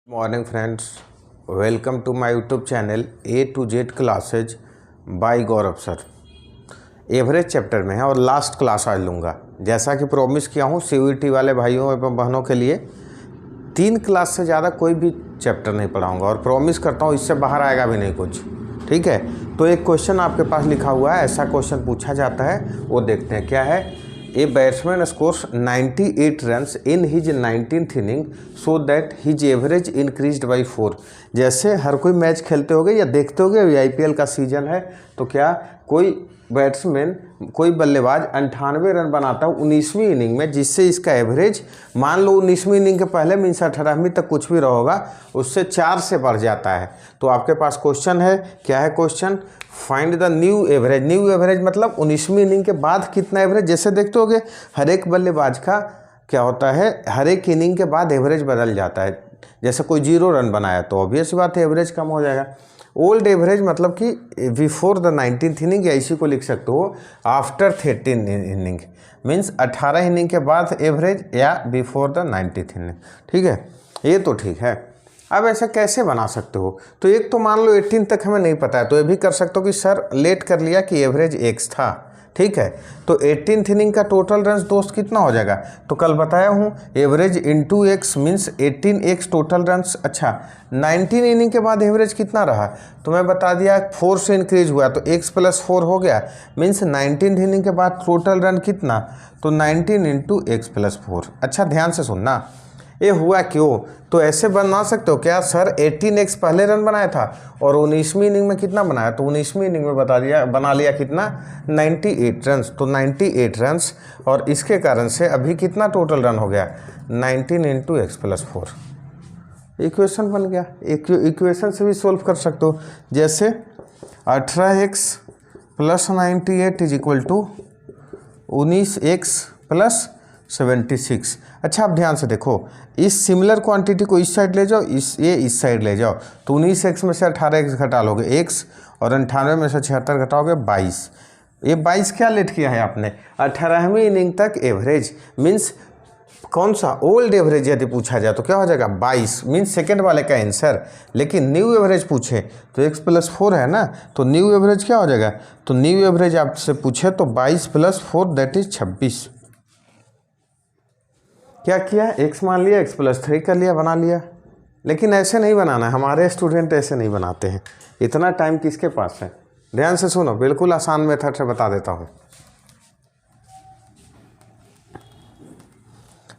Morning friends, welcome to my YouTube channel A to Z classes by Gaurav sir. Average chapter में है और last class आज लूँगा। जैसा कि प्रॉमिस किया हूँ CUET वाले भाइयों एवं बहनों के लिए 3 क्लास से ज़्यादा कोई भी चैप्टर नहीं पढ़ाऊँगा और प्रॉमिस करता हूँ इससे बाहर आएगा भी नहीं कुछ। ठीक है, तो एक क्वेश्चन आपके पास लिखा हुआ है, ऐसा क्वेश्चन पूछा जाता है, वो देखते हैं क्या है। A batsman scores 98 runs in his 19th inning so that his average increased by 4। जैसे हर कोई मैच खेलते होगे या देखते होगे, IPL का सीजन है, तो क्या कोई बैट्समैन कोई बल्लेबाज 98 रन बनाता है 19वीं इनिंग में, जिससे इसका एवरेज मान लो 19वीं इनिंग के पहले मीन्स 18वीं तक कुछ भी रहोगा उससे 4 से बढ़ जाता है। तो आपके पास क्वेश्चन है, क्या है question? Find the new average. New average मतलब 19वीं इनिंग के बाद कितना एवरेज। जैसे देखते होगे हर एक बल्लेबाज का क्या होता है, हर एक इनिंग के बाद एवरेज बदल जाता है। जैसे कोई 0 रन बनाया तो ऑब्वियस बात है एवरेज कम हो जाएगा। ओल्ड एवरेज मतलब कि बिफोर द 19th इनिंग, या इसी को लिख सकते हो आफ्टर 13 इनिंग, मीन्स 18 इनिंग के बाद एवरेज या बिफोर द 19th इनिंग। ठीक है, ये तो ठीक है। अब ऐसा कैसे बना सकते हो? तो एक तो मान लो 18 तक हमें नहीं पता है, तो ये भी कर सकते हो कि सर लेट कर लिया कि एवरेज x था। ठीक है, तो 18th इनिंग का टोटल रन दोस्त कितना हो जाएगा? तो कल बताया हूँ average into x means 18x total run. अच्छा, 19 इनिंग के बाद एवरेज कितना रहा? तो मैं बता दिया 4 से इंक्रीज हुआ तो x + 4 हो गया, मीन्स 19 इनिंग के बाद टोटल रन कितना? तो 19 इंटू x + 4। अच्छा ध्यान से सुनना, ये हुआ क्यों? तो ऐसे बना सकते हो क्या सर 18x पहले रन बनाया था और 19वीं इनिंग में कितना बनाया? तो 19वीं इनिंग में बना लिया कितना? 98 रन। तो 98 रन और इसके कारण से अभी कितना टोटल रन हो गया? 19 इंटू x + 4। इक्वेशन बन गया। इक्वेशन से भी सोल्व कर सकते हो। जैसे 18x + 98 = 19x + 76। अच्छा अब ध्यान से देखो, इस सिमिलर क्वांटिटी को इस साइड ले जाओ, इस साइड ले जाओ, तो 19x में से 18x घटा लोगे x और 98 में से 76 घटाओगे 22। ये 22 क्या लेट किया है आपने? 18वीं इनिंग तक एवरेज, मीन्स कौन सा ओल्ड एवरेज यदि पूछा जाए तो क्या हो जाएगा? 22 मीन्स सेकेंड वाले का आंसर। लेकिन न्यू एवरेज पूछे तो x + 4 है ना, तो न्यू एवरेज क्या हो जाएगा? तो न्यू एवरेज आपसे पूछे तो 22 + 4 दैट इज 26। क्या किया? x मान लिया, x + 3 कर लिया, बना लिया। लेकिन ऐसे नहीं बनाना है, हमारे स्टूडेंट ऐसे नहीं बनाते हैं। इतना टाइम किसके पास है? ध्यान से सुनो, बिल्कुल आसान मेथड से बता देता हूँ।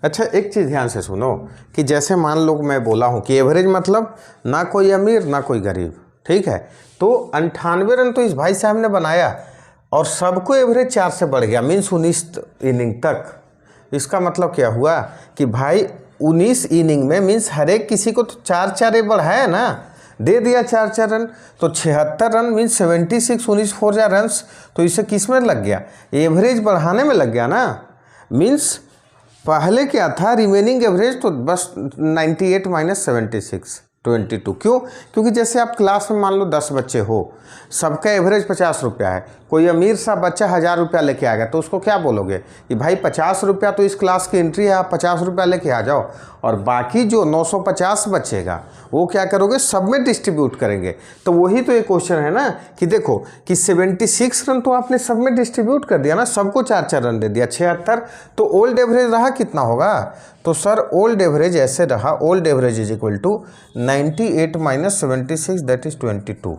अच्छा एक चीज़ ध्यान से सुनो कि जैसे मान लो मैं बोला हूँ कि एवरेज मतलब ना कोई अमीर ना कोई गरीब। ठीक है, तो 98 रन तो इस भाई साहब ने बनाया और सबको एवरेज 4 से बढ़ गया, मीन्स 19 इनिंग तक। इसका मतलब क्या हुआ कि भाई 19 इनिंग में मीन्स हर एक किसी को तो 4-4 बढ़ाया ना, दे दिया 4-4 रन, तो 76 रन मीन्स 76 19 4 रन। तो इसे किस में लग गया? एवरेज बढ़ाने में लग गया ना। मीन्स पहले क्या था रिमेनिंग एवरेज, तो बस 98 - 76 22। क्यों? क्योंकि जैसे आप क्लास में मान लो 10 बच्चे हो, सबका एवरेज 50 रुपया है, कोई अमीर सा बच्चा 1000 रुपया लेके आ गया, तो उसको क्या बोलोगे कि भाई 50 रुपया तो इस क्लास की एंट्री है, आप 50 रुपया लेके आ जाओ, और बाकी जो 950 बचेगा वो क्या करोगे? सब में डिस्ट्रीब्यूट करेंगे। तो वही तो एक क्वेश्चन है ना कि देखो कि 76 रन तो आपने सब में डिस्ट्रीब्यूट कर दिया ना, सबको 4-4 रन दे दिया, 76। तो ओल्ड एवरेज रहा कितना होगा? तो सर ओल्ड एवरेज ऐसे रहा, old average is equal to 98 - 76 that is 22।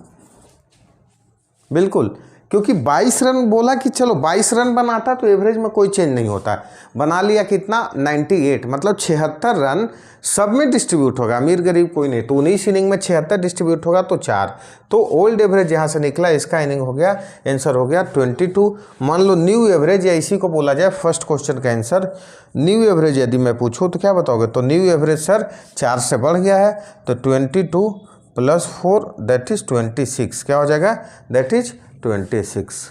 बिल्कुल, क्योंकि 22 रन बोला कि चलो 22 रन बनाता तो एवरेज में कोई चेंज नहीं होता। बना लिया कितना? 98, मतलब 76 रन सब में डिस्ट्रीब्यूट होगा, अमीर गरीब कोई नहीं। तो 19 इनिंग में 76 डिस्ट्रीब्यूट होगा तो 4। तो ओल्ड एवरेज यहाँ से निकला, इसका इनिंग हो गया, आंसर हो गया 22। मान लो न्यू एवरेज, या इसी को बोला जाए फर्स्ट क्वेश्चन का आंसर। न्यू एवरेज यदि मैं पूछूँ तो क्या बताओगे? तो न्यू एवरेज सर 4 से बढ़ गया है, तो 22 + 4 दैट इज 26। क्या हो जाएगा? That is 26।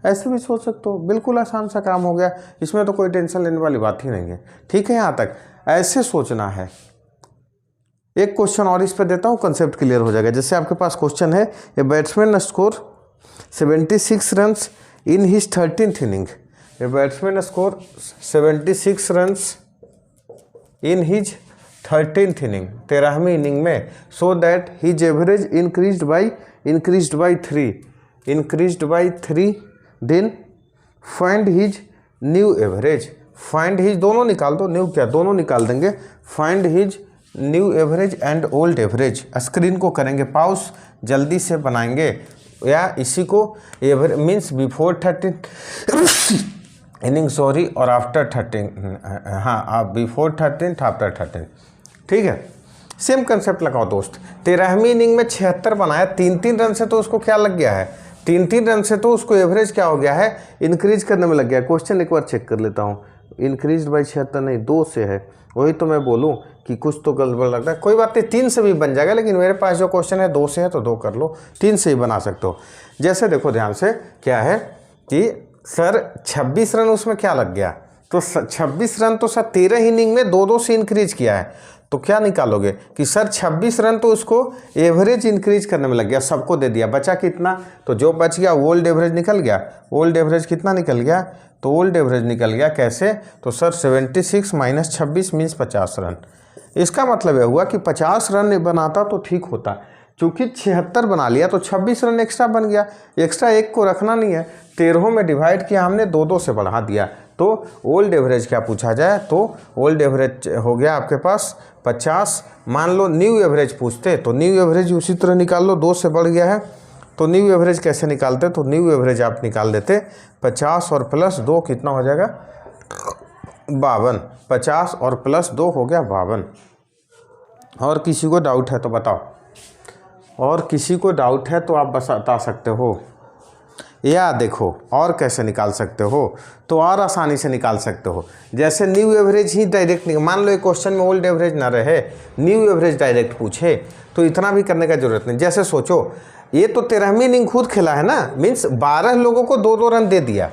ऐसे भी सोच सकते हो, बिल्कुल आसान सा काम हो गया, इसमें तो कोई टेंशन लेने वाली बात ही नहीं है। ठीक है, यहाँ तक ऐसे सोचना है। एक क्वेश्चन और इस पर देता हूँ, कंसेप्ट क्लियर हो जाएगा। जैसे आपके पास क्वेश्चन है, a batsman score 76 run in his 13th inning. A batsman score 76 run in his 13th inning, 13वीं इनिंग में, so that his average increased by 3, then find his new average, find his दोनों निकाल दो, new क्या दोनों निकाल देंगे, find his new average and old average. Screen को करेंगे पॉज, जल्दी से बनाएंगे, या इसी को मीन्स बिफोर 13 इनिंग सॉरी और आफ्टर 13, हाँ बिफोर 13 आफ्टर 13, ठीक है। सेम कंसेप्ट लगाओ दोस्त, 13वीं इनिंग में 76 बनाया, 3-3 रन से तो उसको क्या लग गया है, 3-3 रन से तो उसको एवरेज क्या हो गया है, इंक्रीज करने में लग गया। क्वेश्चन एक बार चेक कर लेता हूँ, इंक्रीज बाई 76 नहीं 2 से है, वही तो मैं बोलूँ कि कुछ तो गड़बड़ लगता है। कोई बात नहीं, 3 से भी बन जाएगा, लेकिन मेरे पास जो क्वेश्चन है 2 से है तो 2 कर लो, 3 से ही बना सकते हो। जैसे देखो ध्यान से, क्या है कि सर 26 रन उसमें क्या लग गया, तो 26 रन तो सर 13 इनिंग में 2-2 से इंक्रीज किया है, तो क्या निकालोगे कि सर 26 रन तो उसको एवरेज इंक्रीज करने में लग गया, सबको दे दिया, बचा कितना, तो जो बच गया ओल्ड एवरेज निकल गया। ओल्ड एवरेज कितना निकल गया, तो ओल्ड एवरेज निकल गया कैसे, तो सर 76 माइनस 26 मीन्स 50 रन। इसका मतलब यह हुआ कि 50 रन बनाता तो ठीक होता, क्योंकि 76 बना लिया तो 26 रन एक्स्ट्रा बन गया, एक्स्ट्रा एक को रखना नहीं है, 13 में डिवाइड किया हमने, 2-2 से बढ़ा दिया, तो ओल्ड एवरेज क्या पूछा जाए, तो ओल्ड एवरेज हो गया आपके पास 50। मान लो न्यू एवरेज पूछते तो न्यू एवरेज उसी तरह निकाल लो, 2 से बढ़ गया है, तो न्यू एवरेज कैसे निकालते, तो न्यू एवरेज आप निकाल देते 50 और प्लस 2 कितना हो जाएगा 52, 50 और प्लस 2 हो गया 52। और किसी को डाउट है तो बताओ, और किसी को डाउट है तो आप बता सकते हो, या देखो और कैसे निकाल सकते हो, तो और आसानी से निकाल सकते हो। जैसे न्यू एवरेज ही डायरेक्ट, मान लो एक क्वेश्चन में ओल्ड एवरेज ना रहे, न्यू एवरेज डायरेक्ट पूछे, तो इतना भी करने का जरूरत नहीं। जैसे सोचो, ये तो 13वीं इनिंग खुद खेला है ना, मीन्स 12 लोगों को 2-2 रन दे दिया,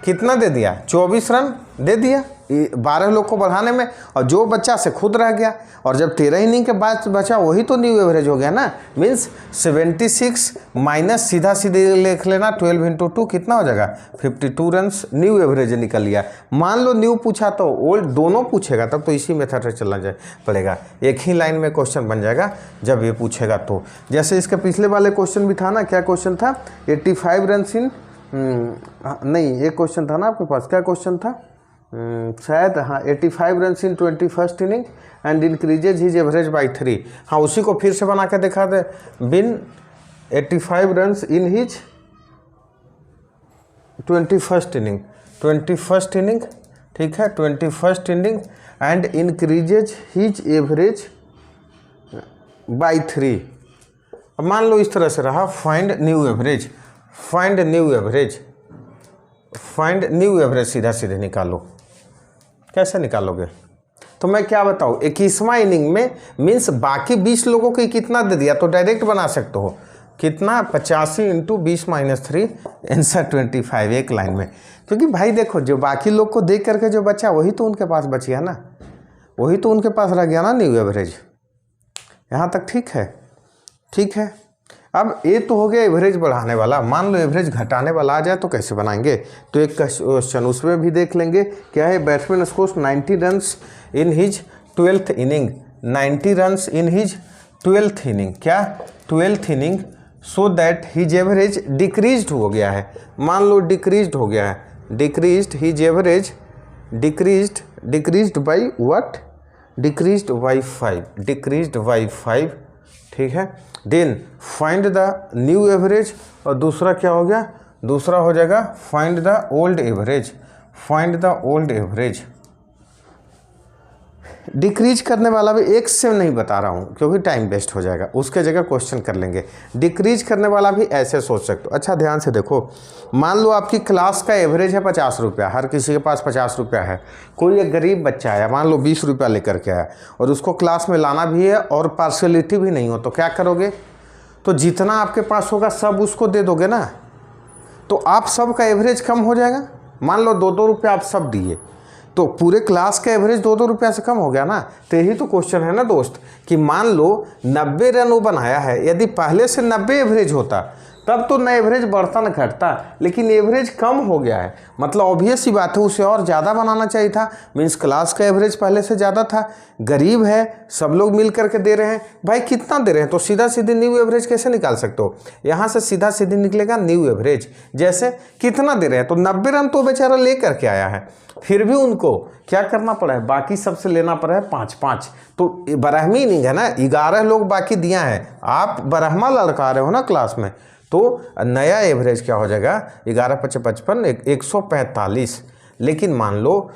कितना दे दिया 24 रन दे दिया 12 लोग को बढ़ाने में, और जो बच्चा से खुद रह गया, और जब 13 इनिंग के बाद बचा वही तो न्यू एवरेज हो गया ना, मीन्स 76 माइनस सीधा सीधे लिख लेना 12 इंटू 2 कितना हो जाएगा 52 रन न्यू एवरेज निकल लिया। मान लो न्यू पूछा तो ओल्ड दोनों पूछेगा, तब तो इसी मेथड से चलना पड़ेगा, एक ही लाइन में क्वेश्चन बन जाएगा जब ये पूछेगा तो। जैसे इसके पिछले वाले क्वेश्चन भी था ना, क्या क्वेश्चन था 85 रन इन नहीं, एक क्वेश्चन था ना आपके पास, क्या क्वेश्चन था शायद, हाँ 85 run in 21st inning and increases his average by 3। हाँ उसी को फिर से बना के दिखा दे, बिन 85 run in his 21st inning, ठीक है 21st inning and increases his average by 3। अब मान लो इस तरह से रहा, फाइंड न्यू एवरेज सीधा सीधे निकालो, कैसे निकालोगे, तो मैं क्या बताऊँ 21वां इनिंग में मीन्स बाकी 20 लोगों को कितना दे दिया, तो डायरेक्ट बना सकते हो, कितना 85 इंटू 20 माइनस 3 आंसर 25 एक लाइन में। क्योंकि भाई देखो जो बाकी लोग को देख करके जो बचा वही तो उनके पास बच गया ना, वही तो उनके पास रह गया ना न्यू एवरेज। यहाँ तक ठीक है। अब ये तो हो गया एवरेज बढ़ाने वाला, मान लो एवरेज घटाने वाला आ जाए तो कैसे बनाएंगे, तो एक क्वेश्चन उसमें भी देख लेंगे। क्या है, batsman scores 90 runs in his 12th inning, 90 runs in his 12th inning, क्या 12th inning, so that his average decreased हो गया है, मान लो डिक्रीज्ड हो गया है, decreased his average decreased by what, decreased by 5, ठीक है। Then find the new average, और दूसरा क्या हो गया, दूसरा हो जाएगा find the old average. Decrease करने वाला भी एक से नहीं बता रहा हूँ क्योंकि टाइम वेस्ट हो जाएगा, उसके जगह क्वेश्चन कर लेंगे। डिक्रीज करने वाला भी ऐसे सोच सकते हो। अच्छा ध्यान से देखो, मान लो आपकी क्लास का एवरेज है 50 रुपया, हर किसी के पास 50 रुपया है, कोई एक गरीब बच्चा है मान लो 20 रुपया लेकर के आया, और उसको क्लास में लाना भी है और पार्शलिटी भी नहीं हो, तो क्या करोगे, तो जितना आपके पास होगा सब उसको दे दोगे ना, तो आप सब का एवरेज कम हो जाएगा। मान लो 2-2 रुपया आप सब दिए, तो पूरे क्लास का एवरेज 2-2 रुपया से कम हो गया ना। तो यही तो क्वेश्चन है ना दोस्त, कि मान लो 90 रन वो बनाया है, यदि पहले से 90 एवरेज होता तब तो न एवरेज बढ़ता न घटता, लेकिन एवरेज कम हो गया है, मतलब ऑब्वियस सी बात है उसे और ज़्यादा बनाना चाहिए था। मीन्स क्लास का एवरेज पहले से ज़्यादा था, गरीब है, सब लोग मिल करके दे रहे हैं, भाई कितना दे रहे हैं, तो सीधा सीधी न्यू एवरेज कैसे निकाल सकते हो? यहाँ से सीधा सीधी निकलेगा न्यू एवरेज। जैसे कितना दे रहे हैं, तो 90 रन तो बेचारा ले करके आया है, फिर भी उनको क्या करना पड़ा है, बाकी सबसे लेना पड़ा है 5-5। तो बरहमी नहीं है ना, 11 लोग बाकी दिया है, आप बरहमा लड़का रहे हो ना क्लास में, तो नया एवरेज क्या हो जाएगा 11 × 5 = 55, 145। लेकिन मान लो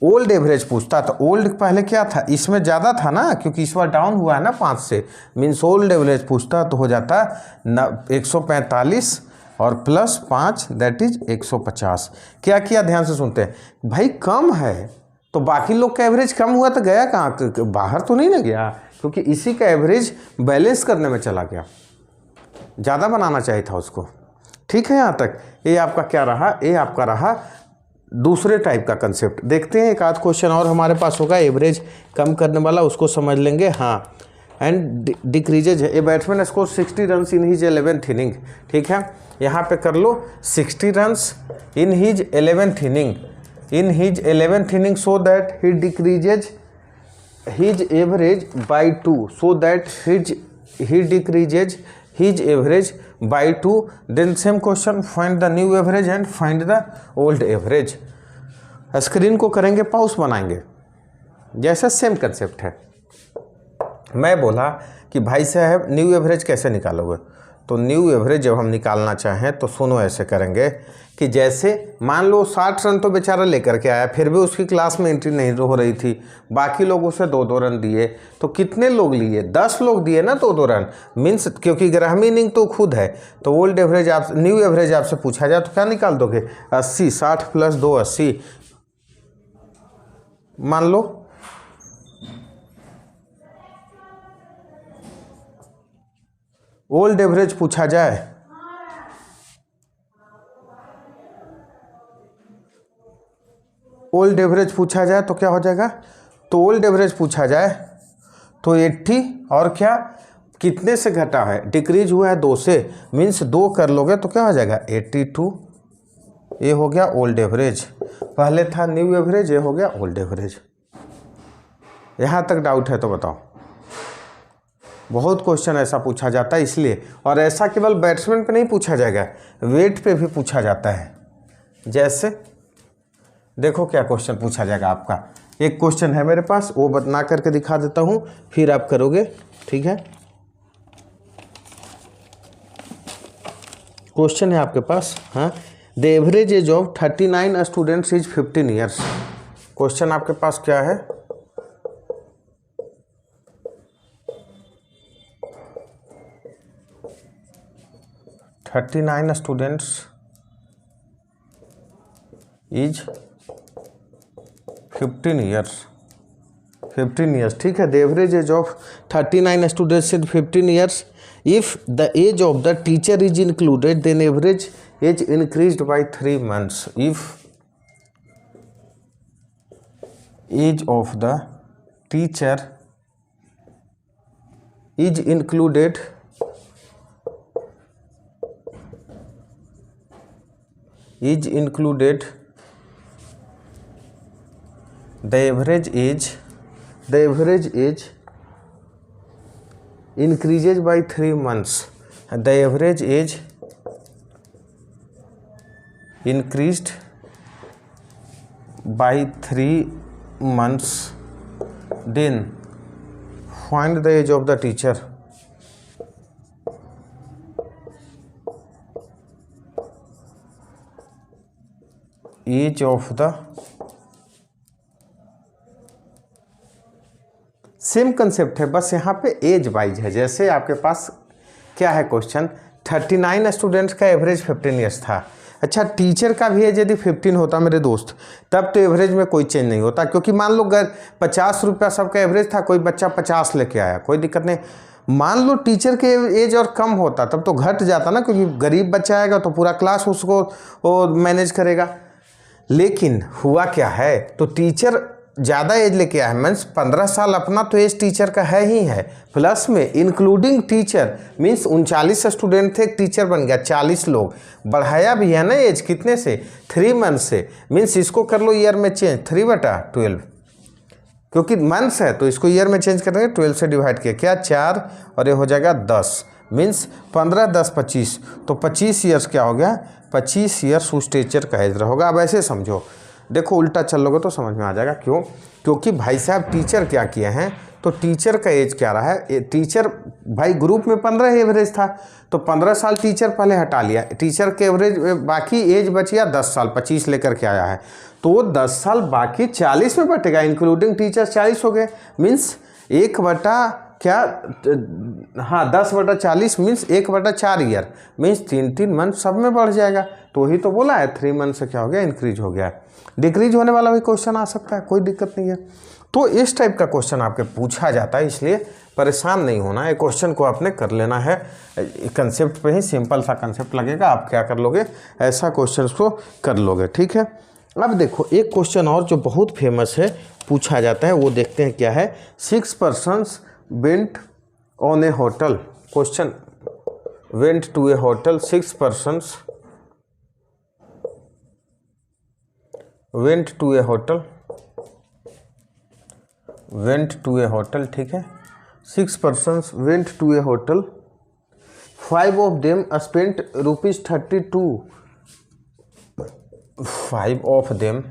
ओल्ड एवरेज पूछता, तो ओल्ड पहले क्या था, इसमें ज़्यादा था ना, क्योंकि इस बार डाउन हुआ है ना 5 से, मीन्स ओल्ड एवरेज पूछता तो हो जाता 145 और +5 दैट इज 150। क्या किया, ध्यान से सुनते हैं भाई, कम है तो बाकी लोग का एवरेज कम हुआ तो गया कहाँ, बाहर तो नहीं ना गया, क्योंकि इसी का एवरेज बैलेंस करने में चला गया, ज़्यादा बनाना चाहिए था उसको। ठीक है, यहाँ तक ये आपका क्या रहा, ये आपका रहा दूसरे टाइप का कंसेप्ट। देखते हैं एक आध क्वेश्चन और हमारे पास होगा एवरेज कम करने वाला, उसको समझ लेंगे। हाँ, एंड डिक्रीजेज है, a batsman score 60 run in his 11th inning. ठीक है, यहाँ पे कर लो 60 run in his 11th inning, in his 11th inning, so that he decreases his average by 2, so that he decreases his average by 2। Then same question, find the new average and find the old average. Screen को करेंगे pause, बनाएंगे, जैसा same concept है। मैं बोला कि भाई साहब न्यू एवरेज कैसे निकालोगे, तो न्यू एवरेज जब हम निकालना चाहें तो सुनो ऐसे करेंगे कि जैसे मान लो 60 रन तो बेचारा लेकर के आया, फिर भी उसकी क्लास में एंट्री नहीं हो रही थी, बाकी लोग उसे 2-2 रन दिए, तो कितने लोग लिए, 10 लोग दिए ना 2-2 रन, मीन्स क्योंकि ग्राहमी इनिंग तो खुद है, तो ओल्ड एवरेज आप न्यू एवरेज आपसे पूछा जाए तो क्या निकाल दोगे, 80, 60 + 2 80, मान लो ओल्ड एवरेज पूछा जाए, ओल्ड एवरेज पूछा जाए तो क्या हो जाएगा, तो ओल्ड एवरेज पूछा जाए तो 80 और क्या कितने से घटा है, डिक्रीज हुआ है 2 से, मीन्स 2 कर लोगे तो क्या हो जाएगा 82। ये हो गया ओल्ड एवरेज, पहले था न्यू एवरेज, ये हो गया ओल्ड एवरेज। यहाँ तक डाउट है तो बताओ। बहुत क्वेश्चन ऐसा पूछा जाता है इसलिए, और ऐसा केवल बैट्समैन पे नहीं पूछा जाएगा, वेट पे भी पूछा जाता है। जैसे देखो क्या क्वेश्चन पूछा जाएगा आपका, एक क्वेश्चन है मेरे पास, वो बना करके दिखा देता हूँ, फिर आप करोगे। ठीक है, क्वेश्चन है आपके पास, हाँ, the average age of 39 students is 15 years. Question आपके पास क्या है, "39 students is 15 years, 15 years। ठीक है, the average age of 39 students is 15 years। If the age of the teacher is included then average age increased by 3 months। If age of the teacher is included the average age increases by 3 months। the average age increased by 3 months, then find the age of the teacher। Age of the, same concept है, बस यहाँ पे age wise है। जैसे आपके पास क्या है question, 39 students का एवरेज 15 ईयर्स था। अच्छा, टीचर का भी एज यदि 15 होता मेरे दोस्त, तब तो एवरेज में कोई चेंज नहीं होता, क्योंकि मान लो 50 रुपया सबका एवरेज था, कोई बच्चा 50 लेके आया, कोई दिक्कत नहीं। मान लो टीचर के एज और कम होता तब तो घट जाता ना, क्योंकि गरीब बच्चा आएगा तो पूरा क्लास उसको मैनेज करेगा। लेकिन हुआ क्या है, तो टीचर ज़्यादा एज लेके आया है, मीन्स 15 साल अपना तो एज टीचर का है ही है, प्लस में इंक्लूडिंग टीचर मीन्स 39 स्टूडेंट थे, एक टीचर बन गया 40 लोग, बढ़ाया भी है ना एज कितने से 3 मंथ से, मीन्स इसको कर लो ईयर में चेंज 3/12, क्योंकि मंथ्स है तो इसको ईयर में चेंज करेंगे 12 से डिवाइड किया क्या 4 और ये हो जाएगा 10, मीन्स 15 10 25, तो 25 ईयर्स क्या हो गया 25 ईयर्स उस टीचर का एज होगा। अब ऐसे समझो, देखो उल्टा चल लोगे तो समझ में आ जाएगा क्यों, क्योंकि भाई साहब टीचर क्या किए हैं, तो टीचर का एज क्या रहा है, टीचर भाई ग्रुप में 15 एवरेज था तो 15 साल टीचर पहले हटा लिया, टीचर के एवरेज बाकी एज बच गया 10 साल, 25 लेकर के आया है तो 10 साल बाकी 40 में बटेगा, इंक्लूडिंग टीचर 40 हो गए, means 10/40 means 1/4 year, means 3 month सब में बढ़ जाएगा। तो वही तो बोला है 3 मंथ से क्या हो गया इंक्रीज हो गया। डिक्रीज होने वाला भी क्वेश्चन आ सकता है, कोई दिक्कत नहीं है। तो इस टाइप का क्वेश्चन आपके पूछा जाता है, इसलिए परेशान नहीं होना है, क्वेश्चन को आपने कर लेना है, कंसेप्ट पे ही सिंपल सा कंसेप्ट लगेगा, आप क्या कर लोगे ऐसा क्वेश्चन को कर लोगे, ठीक है। अब देखो एक क्वेश्चन और जो बहुत फेमस है पूछा जाता है, वो देखते हैं क्या है। 6 persons went on a hotel, question went to a hotel, 6 persons went to a hotel, ठीक है। 6 persons went to a hotel, 5 of them spent ₹32, 5 of them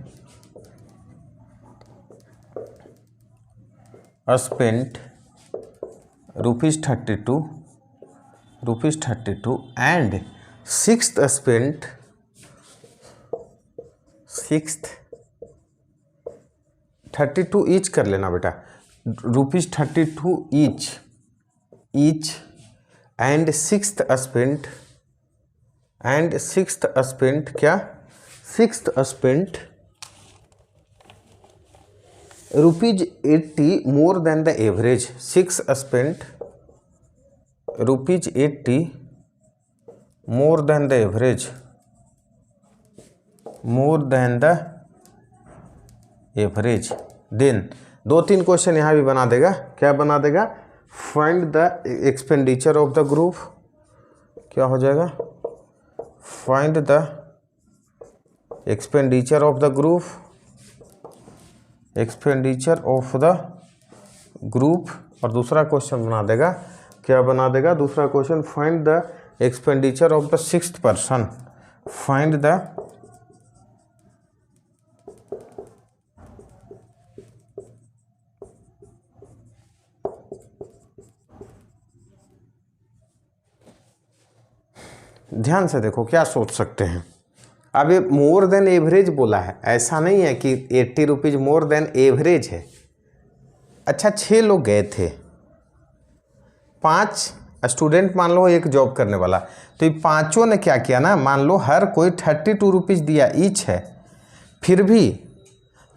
spent ₹32 and sixth spent 32 each कर लेना बेटा, ₹32 ईच एंड सिक्स्थ स्पेंट क्या, sixth spent ₹80 more than the average, 6 spent ₹80 more than the average, then 2-3 question यहाँ भी बना देगा, क्या बना देगा, find the expenditure of the group, क्या हो जाएगा, find the expenditure of the group, और दूसरा क्वेश्चन बना देगा, क्या बना देगा दूसरा question, find the expenditure of the 6th person, find the ध्यान से देखो क्या सोच सकते हैं। अब ये मोर देन एवरेज बोला है, ऐसा नहीं है कि ₹80 मोर देन एवरेज है। अच्छा 6 लोग गए थे, 5 स्टूडेंट मान लो, एक जॉब करने वाला, तो ये पांचों ने क्या किया ना, मान लो हर कोई ₹32 दिया ईच है, फिर भी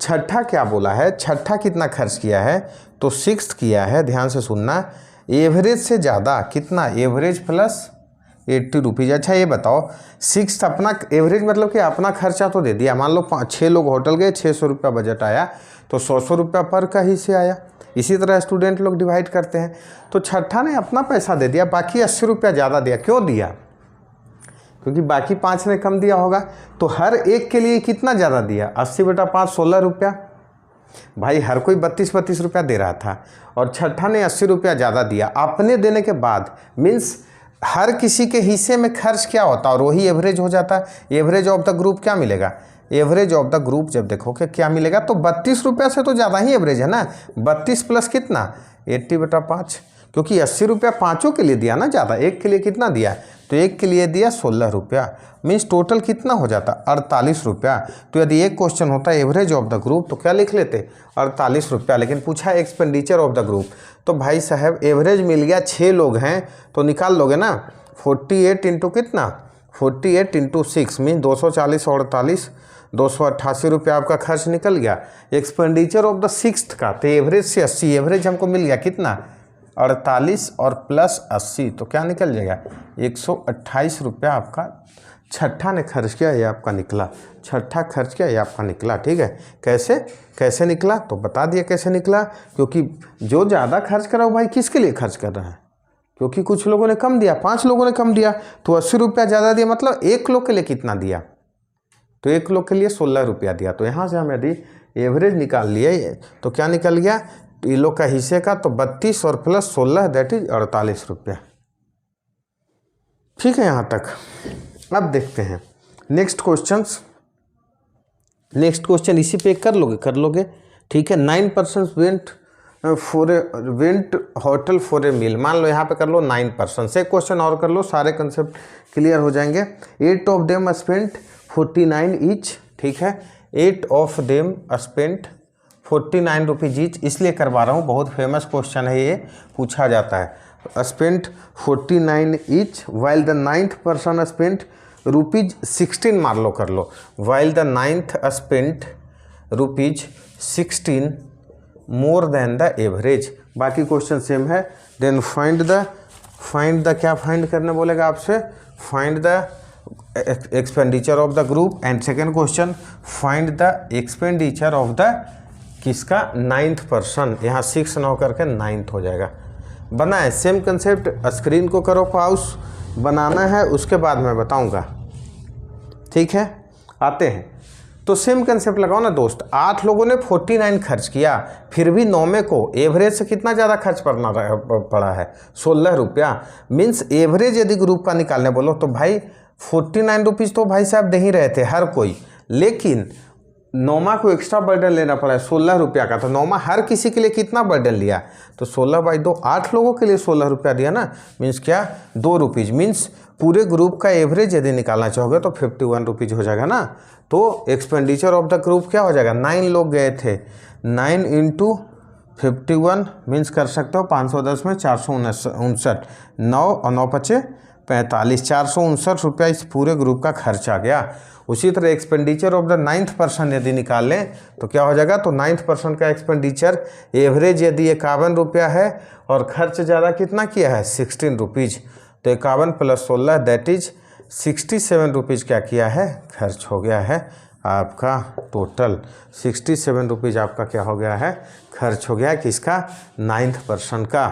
छठा क्या बोला है, छठा कितना खर्च किया है, तो 6th किया है, ध्यान से सुनना, एवरेज से ज़्यादा कितना, एवरेज प्लस ₹80। अच्छा ये बताओ 6th अपना एवरेज मतलब कि अपना खर्चा तो दे दिया, मान लो 6 लोग होटल गए, ₹600 बजट आया, तो ₹100 पर का ही से आया। इसी तरह स्टूडेंट लोग डिवाइड करते हैं, तो छठा ने अपना पैसा दे दिया, बाकी ₹80 ज़्यादा दिया, क्यों दिया, क्योंकि बाकी 5 ने कम दिया होगा, तो हर एक के लिए कितना ज़्यादा दिया, 80/5 ₹16। भाई हर कोई 32-32 रुपया दे रहा था और छठा ने ₹80 ज़्यादा दिया, अपने देने के बाद, मीन्स हर किसी के हिस्से में खर्च क्या होता और वही एवरेज हो जाता। एवरेज ऑफ द ग्रुप क्या मिलेगा, एवरेज ऑफ द ग्रुप जब देखोगे क्या मिलेगा, तो ₹32 से तो ज़्यादा ही एवरेज है ना, 32 प्लस कितना 80/5, क्योंकि ₹80 पाँचों के लिए दिया ना ज़्यादा, एक के लिए कितना दिया, तो एक के लिए दिया ₹16, मीन्स टोटल कितना हो जाता ₹48। तो यदि एक क्वेश्चन होता एवरेज ऑफ द ग्रुप तो क्या लिख लेते ₹48, लेकिन पूछा एक्सपेंडिचर ऑफ द ग्रुप, तो भाई साहब एवरेज मिल गया, 6 लोग हैं तो निकाल लोगे ना, 48 इंटू कितना, 48 इंटू 6 मीन 240 और 48, ₹288 आपका खर्च निकल गया। एक्सपेंडिचर ऑफ द 6th का, तो एवरेज से 80, एवरेज हमको मिल गया कितना 48 और प्लस 80, तो क्या निकल जाएगा ₹128 आपका छठा ने खर्च किया ये आपका निकला, छठा खर्च किया ये आपका निकला। ठीक है, कैसे कैसे निकला तो बता दिया कैसे निकला, क्योंकि जो ज़्यादा खर्च करा वो भाई किसके लिए खर्च कर रहा है, क्योंकि कुछ लोगों ने कम दिया, 5 लोगों ने कम दिया तो 80 रुपया ज़्यादा दिया, मतलब 1 लोग के लिए कितना दिया, तो 1 लोग के लिए 16 रुपया दिया। तो यहाँ से हम यदि एवरेज निकाल लिए तो क्या निकल गया, ये लोग का हिस्से का, तो 32 और प्लस 16 दैट इज 48 रुपया। ठीक है यहाँ तक। अब देखते हैं नेक्स्ट क्वेश्चन इसी पे कर लोगे। ठीक है, 9% वेंट होटल फॉर ए मील, मान लो यहाँ पे कर लो 9%। से क्वेश्चन और कर लो, सारे कंसेप्ट क्लियर हो जाएंगे। 8 ऑफ देम स्पेंट 49 ईच। ठीक है, 8 of them spent 49 rupees each, इसलिए करवा रहा हूँ, बहुत फेमस क्वेश्चन है ये, पूछा जाता है। Spent 49 each while the 9th person spent rupees 16, मार लो कर लो, while the 9th spent rupees 16 more than the average. बाकी क्वेश्चन सेम है। देन फाइंड द क्या फाइंड करने बोलेगा आपसे, find the expenditure of the group. And second question find the expenditure of the किसका, 9th पर्सन, यहाँ 6 न होकर के 9th हो जाएगा। बना है सेम कंसेप्ट, स्क्रीन को करो पॉज, बनाना है उसके बाद मैं बताऊंगा। ठीक है, आते हैं तो सेम कंसेप्ट लगाओ ना दोस्त। 8 लोगों ने 49 खर्च किया, फिर भी 9वें को एवरेज से कितना ज़्यादा खर्च पड़ा है, 16 रुपया। मीन्स एवरेज यदि ग्रुप का निकालने बोलो तो भाई 49 रुपीज़ तो भाई साहब दे ही रहे थे हर कोई, लेकिन 9वां को एक्स्ट्रा बर्डन लेना पड़ा है 16 रुपया का। तो 9वां हर किसी के लिए कितना बर्डन लिया, तो 16/2, 8 लोगों के लिए 16 रुपया दिया ना, मीन्स क्या 2 रुपीज़। मीन्स पूरे ग्रुप का एवरेज यदि निकालना चाहोगे तो 51 रुपीज़ हो जाएगा ना। तो एक्सपेंडिचर ऑफ द ग्रुप क्या हो जाएगा, 9 लोग गए थे, 9 × 51 मीन्स कर सकते हो 510 में 459, 9 और 9 × 5 = 45, 459 रुपया इस पूरे ग्रुप का खर्च आ गया। उसी तरह expenditure of the 9th person यदि निकाल लें तो क्या हो जाएगा, तो 9th पर्सन का एक्सपेंडिचर एवरेज यदि 51 रुपया है और खर्च ज़्यादा कितना किया है 16 रुपीज़, तो 51 + 16 दैट इज 67 रुपीज़ क्या किया है, खर्च हो गया है आपका। टोटल 67 रुपीज़ आपका क्या हो गया है, खर्च हो गया है किसका, 9th पर्सन का।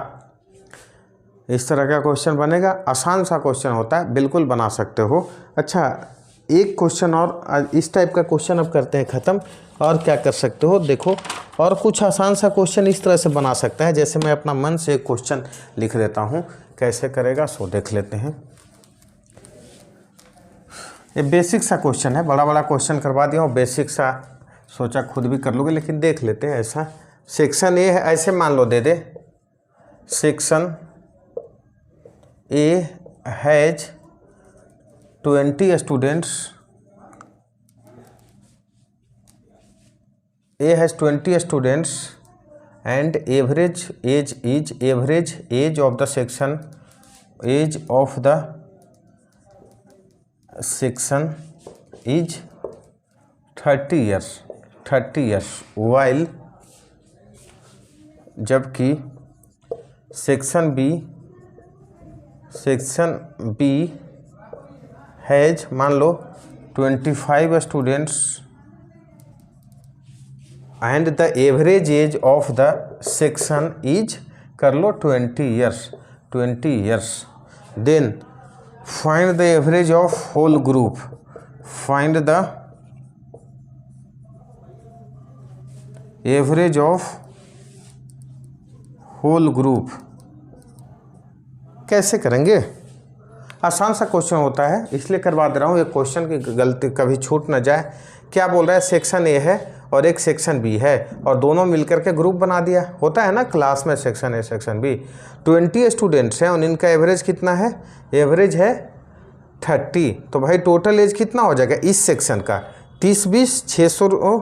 इस तरह का क्वेश्चन बनेगा, आसान सा क्वेश्चन होता है, बिल्कुल बना सकते हो। अच्छा, एक क्वेश्चन और इस टाइप का क्वेश्चन अब करते हैं ख़त्म। और क्या कर सकते हो देखो, और कुछ आसान सा क्वेश्चन इस तरह से बना सकते हैं, जैसे मैं अपना मन से एक क्वेश्चन लिख देता हूँ, कैसे करेगा सो देख लेते हैं। ये बेसिक सा क्वेश्चन है, बड़ा क्वेश्चन करवा दिया हूँ, बेसिक सा, सोचा खुद भी कर लोगे लेकिन देख लेते हैं। ऐसा सेक्शन ए है, ऐसे मान लो दे दे, section A has 20 students, A has 20 students and average age of the section is 30 years while जबकि सेक्शन बी हैज मान लो 25 students and the average age of the section is कर लो 20 years। Then find the average of whole group, find the average of whole group. कैसे करेंगे, आसान सा question होता है इसलिए करवा दे रहा हूँ, ये क्वेश्चन की गलती कभी छूट ना जाए। क्या बोल रहा है, सेक्शन ए है और एक सेक्शन बी है और दोनों मिलकर के ग्रुप बना दिया, होता है ना क्लास में section A section B. 20 students हैं और इनका एवरेज कितना है, एवरेज है 30, तो भाई टोटल एज कितना हो जाएगा इस सेक्शन का, 30-20 600।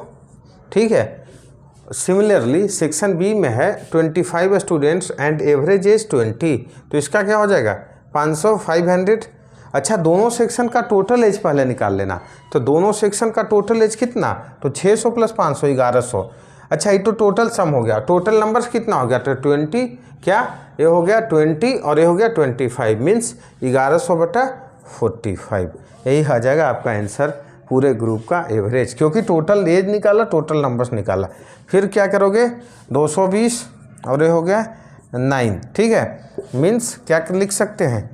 ठीक है, सिमिलरली सेक्शन बी में है 25 स्टूडेंट्स एंड एवरेज एज 20, तो इसका क्या हो जाएगा 500 500। अच्छा, दोनों सेक्शन का टोटल एज पहले निकाल लेना, तो दोनों सेक्शन का टोटल एज कितना, तो 600 + 500 1100। अच्छा, ये तो टोटल सम हो गया, टोटल नंबर्स कितना हो गया, तो 20, क्या ये हो गया 20 और ये हो गया 25, मीन्स 1100/500 45। यही आ जाएगा आपका आंसर पूरे ग्रुप का एवरेज, क्योंकि टोटल एज निकाला, टोटल नंबर्स निकाला। फिर क्या करोगे, 220 और ये हो गया 9, ठीक है। मीन्स क्या लिख सकते हैं,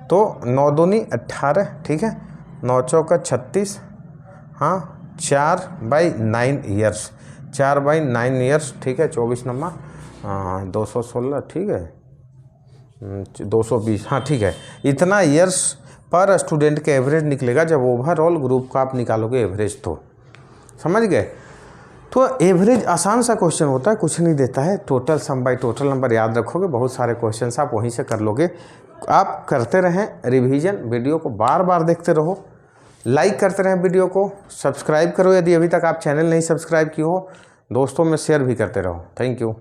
तो 9 दूनी 18, ठीक है, 9 चौका 36, हाँ 4/9 ईयर्स, 4/9 ईयर्स, ठीक है। 24 नंबर 216, ठीक है, 220, हाँ ठीक है। इतना ईयर्स पर स्टूडेंट के एवरेज निकलेगा जब ओवरऑल ग्रुप का आप निकालोगे एवरेज, तो समझ गए। तो एवरेज आसान सा क्वेश्चन होता है, कुछ नहीं देता है। Total sum by total number याद रखोगे, बहुत सारे क्वेश्चंस आप वहीं से कर लोगे। आप करते रहें रिवीजन, वीडियो को बार बार देखते रहो, लाइक करते रहें वीडियो को, सब्सक्राइब करो यदि अभी तक आप चैनल नहीं सब्सक्राइब किए हो, दोस्तों में शेयर भी करते रहो। Thank you.